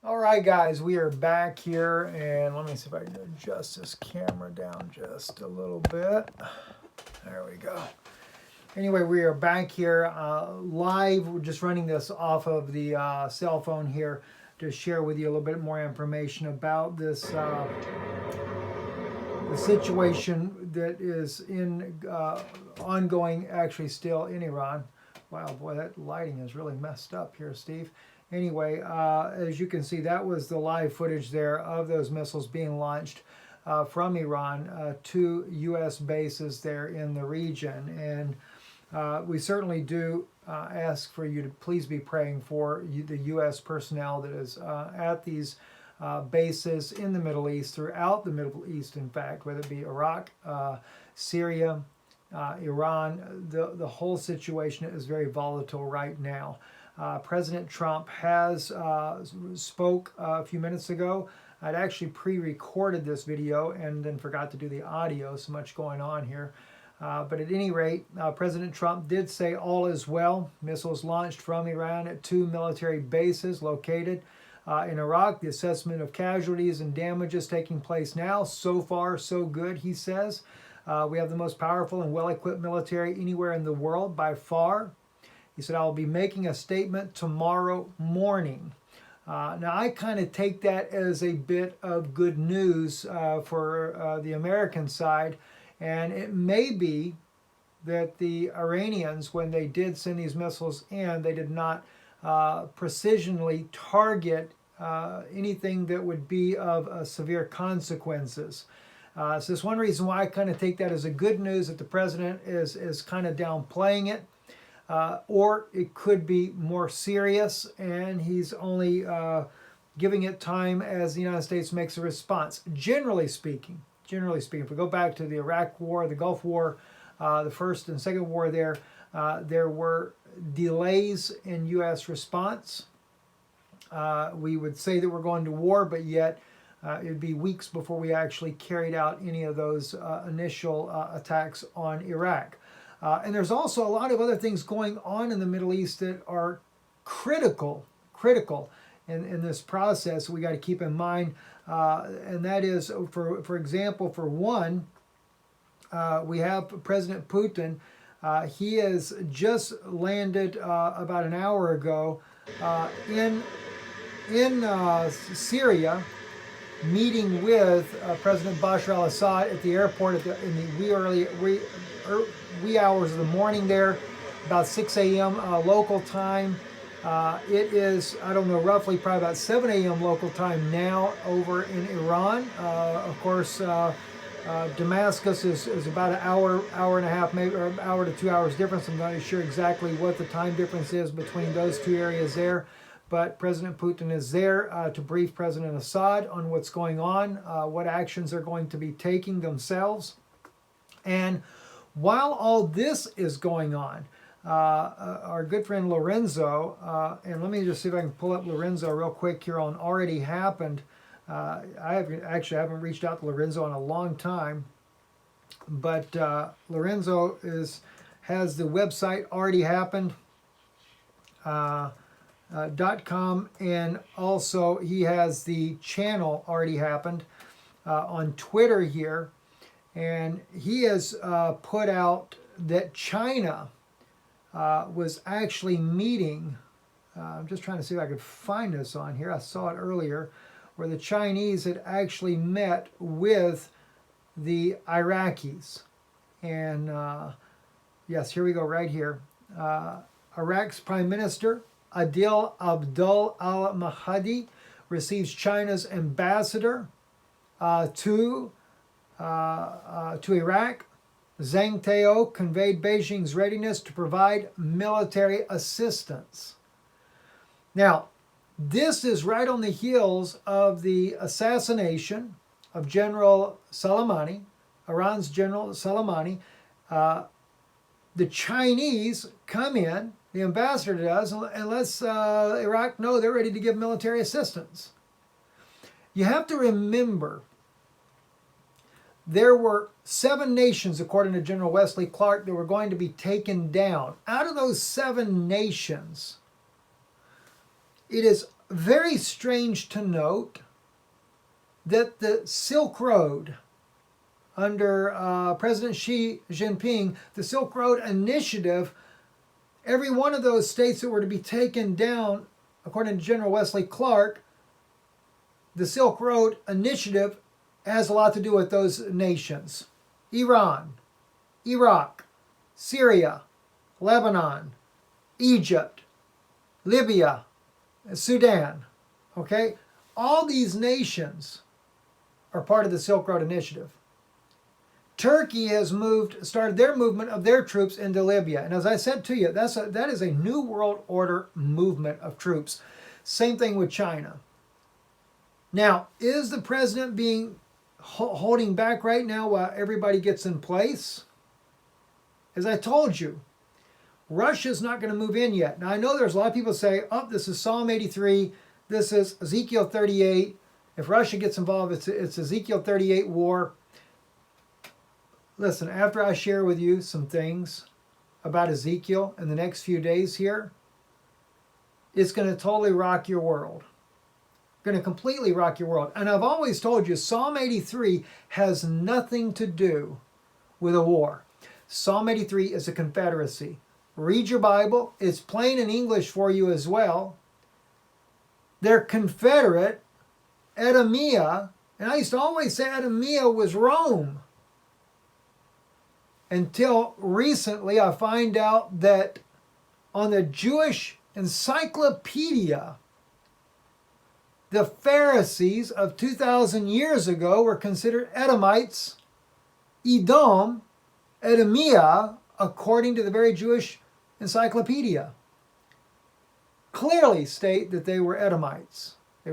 All right, guys, we are back here, and let me see if I can adjust this camera down just a little bit. There we go. Anyway, we are back here live. We're just running this off of the cell phone here to share with you a little bit more information about this the situation that is in ongoing, actually still in Iran. Wow, boy, that lighting is really messed up here, Steve. Anyway, as you can see, that was the live footage there of those missiles being launched from Iran to U.S. bases there in the region. And we certainly do ask for you to please be praying for the U.S. personnel that is at these bases in the Middle East, throughout the Middle East, in fact, whether it be Iraq, Syria, Iran. The whole situation is very volatile right now. President Trump has spoke a few minutes ago. I'd actually pre-recorded this video and then forgot to do the audio, so much going on here. But at any rate, President Trump did say all is well. Missiles launched from Iran at 2 military bases located in Iraq. The assessment of casualties and damages taking place now. So far, so good, he says. We have the most powerful and well-equipped military anywhere in the world by far. He said, I'll be making a statement tomorrow morning. Now, I kind of take that as a bit of good news for the American side. And it may be that the Iranians, when they did send these missiles in, they did not precisionally target anything that would be of severe consequences. So that's one reason why I kind of take that as a good news, that the president is kind of downplaying it. Or it could be more serious, and he's only giving it time as the United States makes a response. Generally speaking, if we go back to the Iraq War, the Gulf War, the First and Second War there were delays in U.S. response. We would say that we're going to war, but yet it would be weeks before we actually carried out any of those initial attacks on Iraq. And there's also a lot of other things going on in the Middle East that are critical in this process we got to keep in mind. And that is, for example, for one, we have President Putin. He has just landed about an hour ago in Syria, meeting with President Bashar al-Assad at the airport in the wee hours of the morning there, about 6 a.m. Local time. It is, I don't know, roughly probably about 7 a.m. local time now over in Iran. Of course, Damascus is about an hour and a half, maybe, or an hour to 2 hours difference. I'm not sure exactly what the time difference is between those two areas there. But President Putin is there to brief President Assad on what's going on, what actions they're going to be taking themselves. And while all this is going on, our good friend Lorenzo, and let me just see if I can pull up Lorenzo real quick here on Already Happened. I haven't reached out to Lorenzo in a long time, but Lorenzo has the website Already Happened. .com, and also he has the channel Already Happened on Twitter here, and he has put out that China was actually meeting, I'm just trying to see if I could find this on here, I saw it earlier, where the Chinese had actually met with the Iraqis. And yes, here we go right here. Iraq's Prime Minister Adil Abdul al-Mahdi receives China's ambassador to Iraq. Zhang Tao conveyed Beijing's readiness to provide military assistance. Now, this is right on the heels of the assassination of General Soleimani, Iran's General Soleimani. The Chinese come in, the ambassador does, and lets Iraq know they're ready to give military assistance. You have to remember, there were 7 nations, according to General Wesley Clark, that were going to be taken down. Out of those 7 nations, it is very strange to note that the Silk Road, under President Xi Jinping, the Silk Road Initiative, every one of those states that were to be taken down, according to General Wesley Clark, the Silk Road Initiative has a lot to do with those nations. Iran, Iraq, Syria, Lebanon, Egypt, Libya, Sudan. Okay? All these nations are part of the Silk Road Initiative. Turkey has started their movement of their troops into Libya. And as I said to you, that is a New World Order movement of troops. Same thing with China. Now, is the president holding back right now while everybody gets in place? As I told you, Russia's not going to move in yet. Now, I know there's a lot of people say, oh, this is Psalm 83, this is Ezekiel 38. If Russia gets involved, it's Ezekiel 38 war. Listen, after I share with you some things about Ezekiel in the next few days here, it's going to totally rock your world. Going to completely rock your world. And I've always told you, Psalm 83 has nothing to do with a war. Psalm 83 is a confederacy. Read your Bible. It's plain in English for you as well. They're confederate. Edomia, and I used to always say Edomia was Rome. Until recently, I find out that on the Jewish Encyclopedia, the Pharisees of 2,000 years ago were considered Edomites, Edom, Edomia, according to the very Jewish Encyclopedia. Clearly state that they were Edomites. They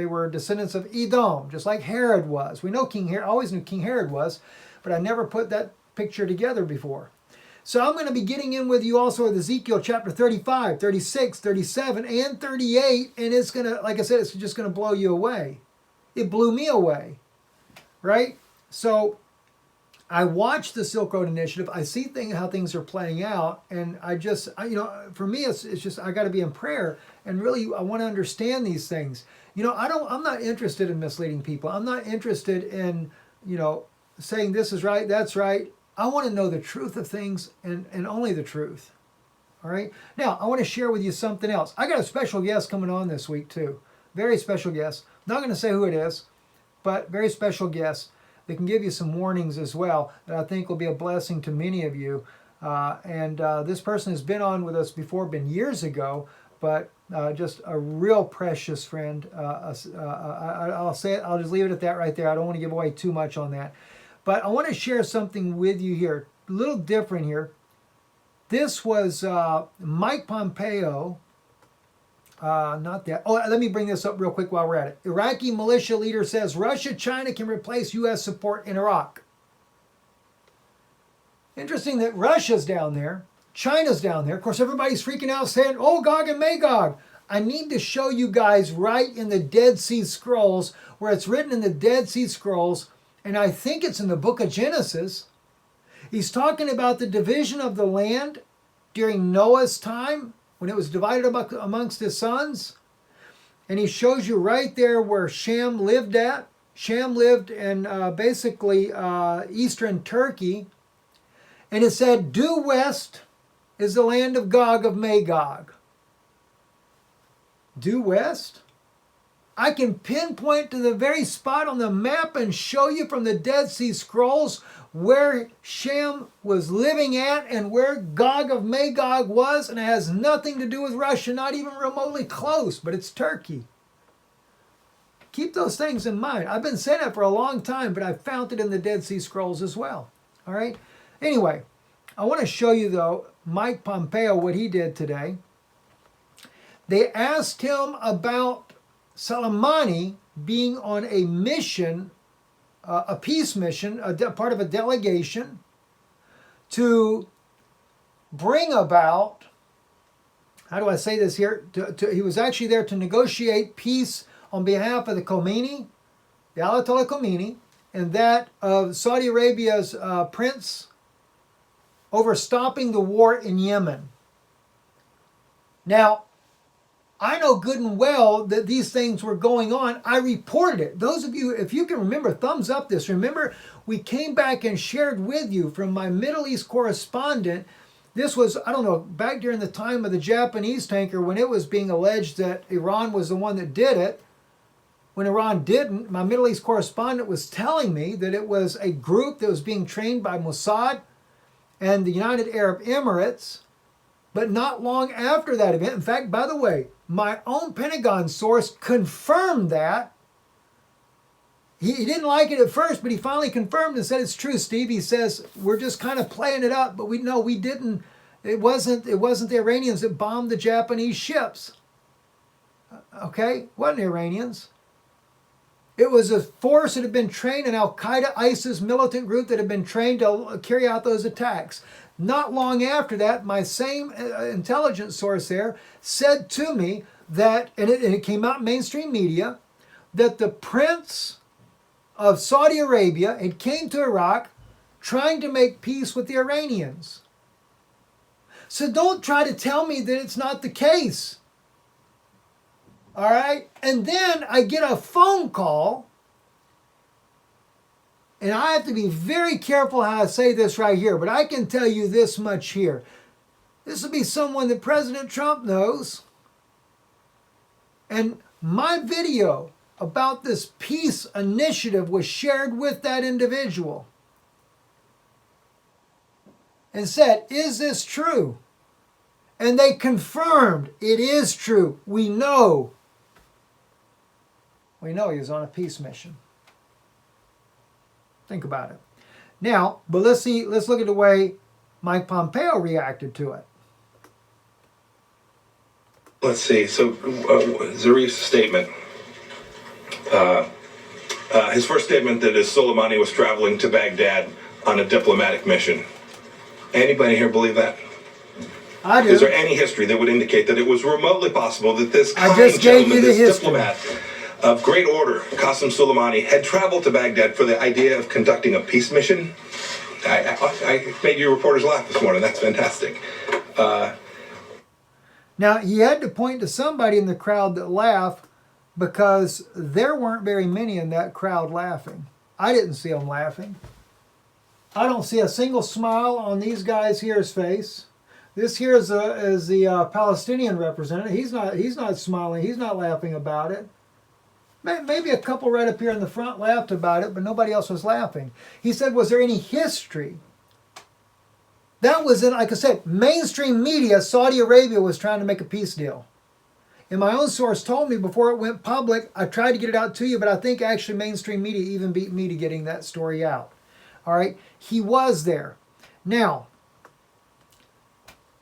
were descendants of Edom, just like Herod was. We know King Herod, always knew King Herod was, but I never put that picture together before. So I'm going to be getting in with you also with Ezekiel chapter 35, 36, 37, and 38, and it's going to, like I said, it's just going to blow you away. It blew me away, right? So I watch the Silk Road Initiative. I see how things are playing out, and for me, it's just I got to be in prayer, and really I want to understand these things. I'm not interested in misleading people. I'm not interested in, saying this is right, that's right. I want to know the truth of things and only the truth. All right. Now, I want to share with you something else. I got a special guest coming on this week too. Very special guest. Not going to say who it is, but very special guest. They can give you some warnings as well that I think will be a blessing to many of you. This person has been on with us before, been years ago, but just a real precious friend. I'll say it. I'll just leave it at that right there. I don't want to give away too much on that. But I want to share something with you here, a little different here. This was Mike Pompeo. Not that. Oh, let me bring this up real quick while we're at it. Iraqi militia leader says China can replace U.S. support in Iraq. Interesting that Russia's down there. China's down there. Of course, everybody's freaking out saying, oh, Gog and Magog. I need to show you guys right in the Dead Sea Scrolls, where it's written in the Dead Sea Scrolls, and I think it's in the book of Genesis. He's talking about the division of the land during Noah's time, when it was divided amongst his sons. And he shows you right there where Shem lived at. Shem lived in basically eastern Turkey. And it said, due west is the land of Gog of Magog. Due west? I can pinpoint to the very spot on the map and show you from the Dead Sea Scrolls where Shem was living at and where Gog of Magog was, and it has nothing to do with Russia, not even remotely close, but it's Turkey. Keep those things in mind. I've been saying that for a long time, but I found it in the Dead Sea Scrolls as well. All right? Anyway, I want to show you, though, Mike Pompeo, what he did today. They asked him about Soleimani being on a mission, a peace mission, part of a delegation to bring about, how do I say this here? He was actually there to negotiate peace on behalf of the Khomeini, the Ayatollah Khomeini, and that of Saudi Arabia's prince over stopping the war in Yemen. Now, I know good and well that these things were going on. I reported it. Those of you, if you can remember, thumbs up this. Remember, we came back and shared with you from my Middle East correspondent. This was, I don't know, back during the time of the Japanese tanker when it was being alleged that Iran was the one that did it. When Iran didn't, my Middle East correspondent was telling me that it was a group that was being trained by Mossad and the United Arab Emirates. But not long after that event, in fact, by the way, my own Pentagon source confirmed that. He didn't like it at first, but he finally confirmed and said it's true, Steve. He says, we're just kind of playing it up, but we didn't. It wasn't the Iranians that bombed the Japanese ships. Okay? Wasn't the Iranians. It was a force that had been trained, an Al-Qaeda, ISIS militant group that had been trained to carry out those attacks. Not long after that, my same intelligence source there said to me that, and it came out in mainstream media, that the prince of Saudi Arabia had came to Iraq trying to make peace with the Iranians. So don't try to tell me that it's not the case. All right? And then I get a phone call, and I have to be very careful how I say this right here, but I can tell you this much here. This will be someone that President Trump knows. And my video about this peace initiative was shared with that individual. And said, is this true? And they confirmed it is true. We know he was on a peace mission. Think about it. Now, but let's look at the way Mike Pompeo reacted to it. Let's see. So, Zarif's statement. His first statement that is Soleimani was traveling to Baghdad on a diplomatic mission. Anybody here believe that? I do. Is there any history that would indicate that it was remotely possible that this kind gentleman, this diplomat of great order, Qasem Soleimani, had traveled to Baghdad for the idea of conducting a peace mission? I made you reporters laugh this morning. That's fantastic. Now, he had to point to somebody in the crowd that laughed because there weren't very many in that crowd laughing. I didn't see them laughing. I don't see a single smile on these guys here's face. This here is the Palestinian representative. He's not smiling. He's not laughing about it. Maybe a couple right up here in the front laughed about it, but nobody else was laughing. He said, was there any history? That was in, like I said, mainstream media. Saudi Arabia was trying to make a peace deal. And my own source told me before it went public, I tried to get it out to you, but I think actually mainstream media even beat me to getting that story out. All right, he was there. Now,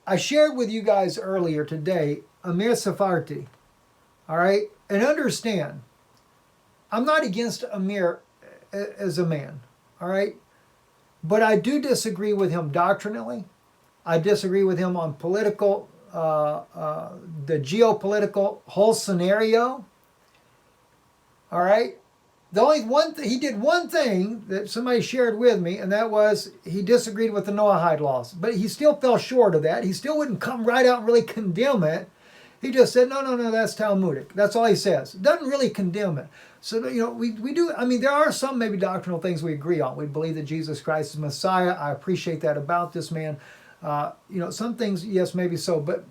I shared with you guys earlier today, Amir Safarti. All right, and understand, I'm not against Amir as a man. All right, but I do disagree with him doctrinally. I disagree with him on political, the geopolitical whole scenario. All right. The only one he did one thing that somebody shared with me, and that was he disagreed with the Noahide laws. But he still fell short of that. He still wouldn't come right out and really condemn it. He just said, no, that's Talmudic. That's all he says. Doesn't really condemn it. So, we do, I mean, there are some maybe doctrinal things we agree on. We believe that Jesus Christ is Messiah. I appreciate that about this man. Some things, yes, maybe so. But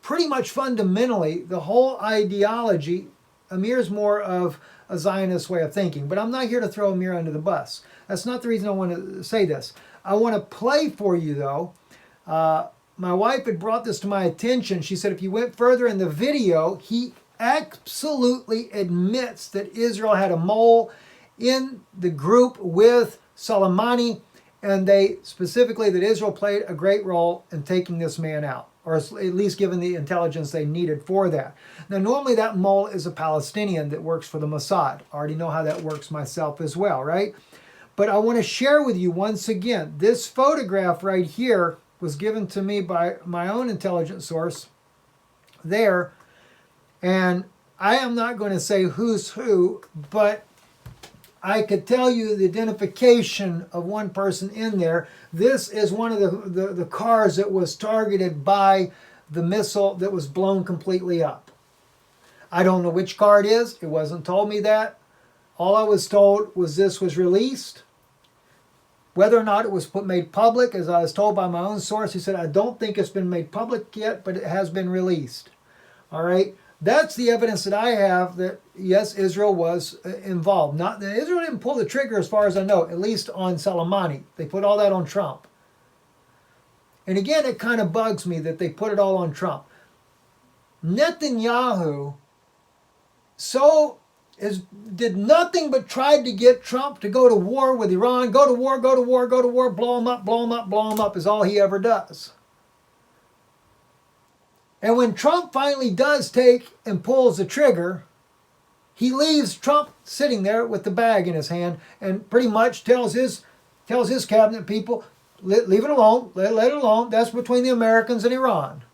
pretty much fundamentally, the whole ideology, Amir's more of a Zionist way of thinking. But I'm not here to throw Amir under the bus. That's not the reason I want to say this. I want to play for you, though. My wife had brought this to my attention. She said if you went further in the video, he absolutely admits that Israel had a mole in the group with Soleimani, and they specifically that Israel played a great role in taking this man out, or at least given the intelligence they needed for that. Now, normally that mole is a Palestinian that works for the Mossad. I already know how that works myself as well, right? But I want to share with you once again, this photograph right here was given to me by my own intelligence source there. And I am not going to say who's who, but I could tell you the identification of one person in there. This is one of the cars that was targeted by the missile that was blown completely up. I don't know which car it is. It wasn't told me that. All I was told was this was released. Whether or not it was made public, as I was told by my own source, he said, I don't think it's been made public yet, but it has been released. All right? That's the evidence that I have that, yes, Israel was involved. Not that Israel didn't pull the trigger as far as I know, at least on Soleimani. They put all that on Trump. And again, it kind of bugs me that they put it all on Trump. Netanyahu did nothing but tried to get Trump to go to war with Iran. Go to war, go to war, go to war, blow him up, blow him up, blow him up is all he ever does. And when Trump finally does take and pulls the trigger, he leaves Trump sitting there with the bag in his hand and pretty much tells his cabinet people, leave it alone, let it alone. That's between the Americans and Iran.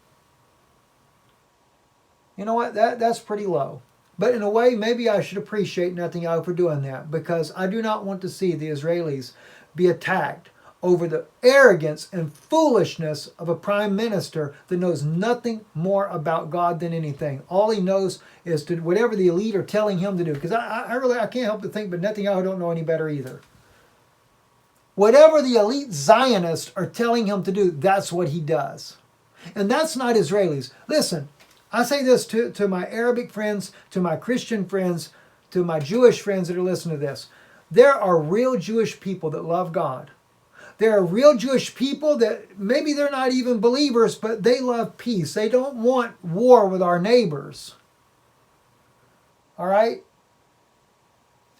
You know what? That's pretty low. But in a way, maybe I should appreciate Netanyahu for doing that, because I do not want to see the Israelis be attacked over the arrogance and foolishness of a prime minister that knows nothing more about God than anything. All he knows is to whatever the elite are telling him to do. Because I can't help but think, but Netanyahu don't know any better either. Whatever the elite Zionists are telling him to do, that's what he does. And that's not Israelis. Listen, I say this to my Arabic friends, to my Christian friends, to my Jewish friends that are listening to this. There are real Jewish people that love God. There are real Jewish people that maybe they're not even believers, but they love peace. They don't want war with our neighbors. All right?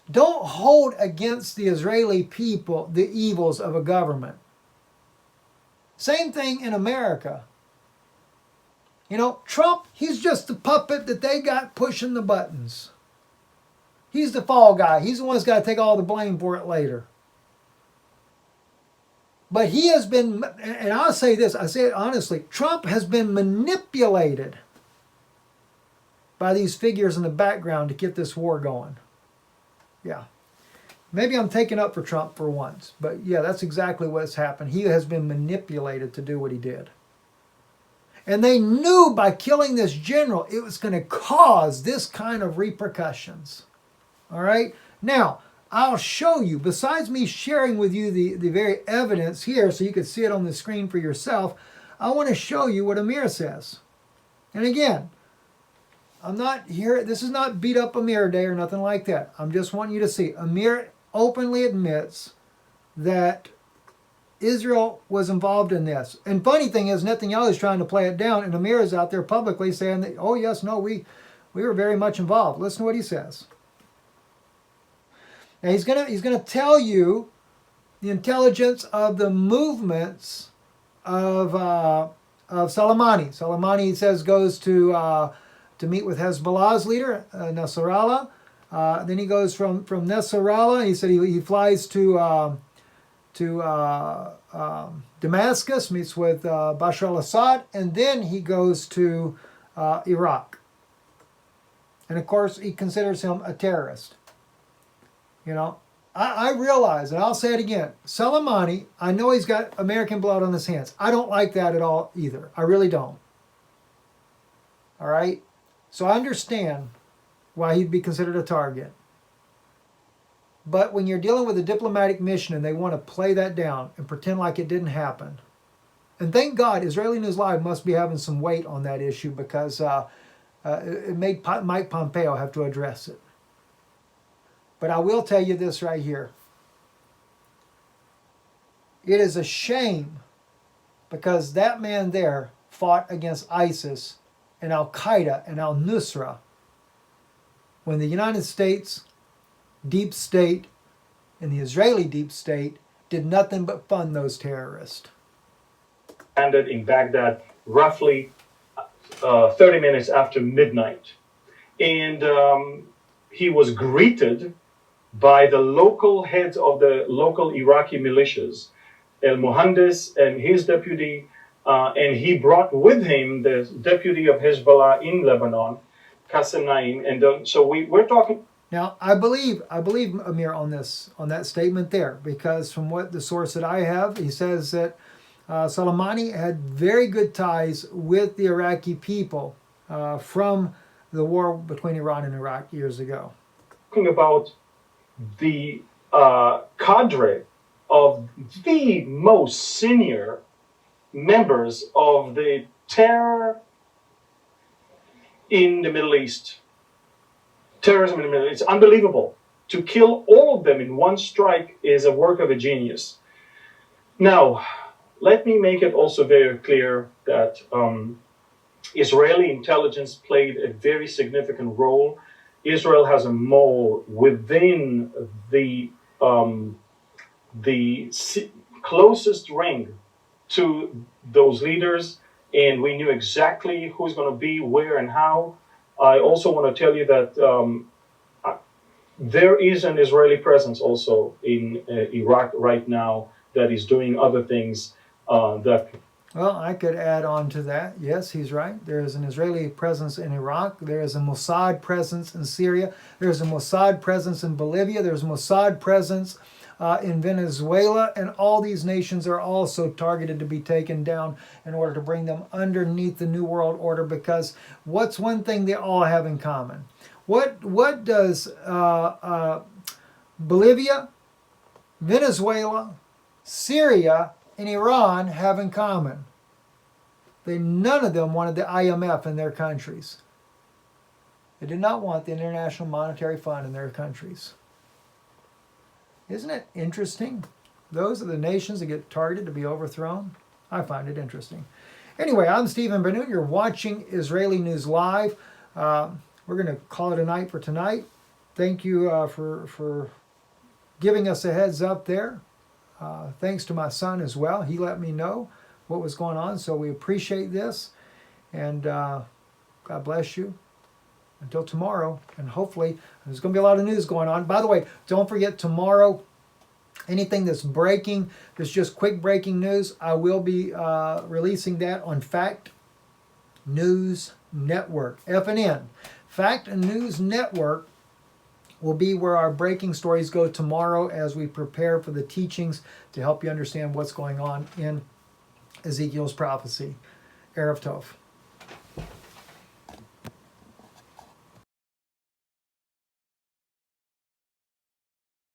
Don't hold against the Israeli people the evils of a government. Same thing in America. You know, Trump, he's just the puppet that they got pushing the buttons. He's the fall guy. He's the one that's got to take all the blame for it later. But he has been, and I'll say this, I say it honestly, Trump has been manipulated by these figures in the background to get this war going. Yeah. Maybe I'm taking up for Trump for once, but yeah, that's exactly what's happened. He has been manipulated to do what he did. And they knew by killing this general, it was going to cause this kind of repercussions. All right? Now, I'll show you, besides me sharing with you the very evidence here so you can see it on the screen for yourself, I want to show you what Amir says. And again, I'm not here, this is not beat up Amir Day or nothing like that. I'm just wanting you to see. Amir openly admits that Israel was involved in this. And funny thing is, Netanyahu is trying to play it down, and Amir is out there publicly saying that, oh yes, no, we were very much involved. Listen to what he says. Now he's gonna tell you the intelligence of the movements of Soleimani. Soleimani, he says, goes to meet with Hezbollah's leader, Nasrallah. Then he goes from Nasrallah. He said he flies to Damascus, meets with Bashar al-Assad, and then he goes to Iraq. And of course, he considers him a terrorist. You know, I realize, and I'll say it again, Soleimani, I know he's got American blood on his hands. I don't like that at all either. I really don't. All right? So I understand why he'd be considered a target. But when you're dealing with a diplomatic mission and they want to play that down and pretend like it didn't happen, and thank God Israeli News Live must be having some weight on that issue, because it made Mike Pompeo have to address it. But I will tell you this right here. It is a shame, because that man there fought against ISIS and Al-Qaeda and Al-Nusra when the United States deep state and the Israeli deep state did nothing but fund those terrorists. Landed in Baghdad roughly 30 minutes after midnight. And he was greeted by the local heads of the local Iraqi militias, El Mohandes and his deputy, and he brought with him the deputy of Hezbollah in Lebanon, Qasem Naim. And so we're talking. Now, I believe Amir on that statement there, because from what the source that I have, he says that Soleimani had very good ties with the Iraqi people from the war between Iran and Iraq years ago. Talking about the cadre of the most senior members of the terror in the Middle East. Terrorism in the Middle East. It's unbelievable. To kill all of them in one strike is a work of a genius. Now, let me make it also very clear that Israeli intelligence played a very significant role. Israel has a mole within the closest ring to those leaders, and we knew exactly who's going to be where and how. I also want to tell you that there is an Israeli presence also in Iraq right now that is doing other things that. Well, I could add on to that. Yes, he's right. There is an Israeli presence in Iraq. There is a Mossad presence in Syria. There's a Mossad presence in Bolivia. There's a Mossad presence in Venezuela. And all these nations are also targeted to be taken down in order to bring them underneath the New World Order, because what's one thing they all have in common? What does Bolivia, Venezuela, Syria, and Iran have in common? None of them wanted the IMF in their countries. They did not want the International Monetary Fund in their countries. Isn't it interesting? Those are the nations that get targeted to be overthrown. I find it interesting. Anyway, I'm Stephen Benoot. You're watching Israeli News Live. We're going to call it a night for tonight. Thank you for giving us a heads up there. Thanks to my son as well. He let me know what was going on, so we appreciate this. And God bless you. Until tomorrow, and hopefully there's going to be a lot of news going on. By the way, don't forget tomorrow, anything that's breaking, that's just quick breaking news, I will be releasing that on Fact News Network, FNN. Fact and News Network will be where our breaking stories go tomorrow as we prepare for the teachings to help you understand what's going on in Ezekiel's prophecy. Erev Tov.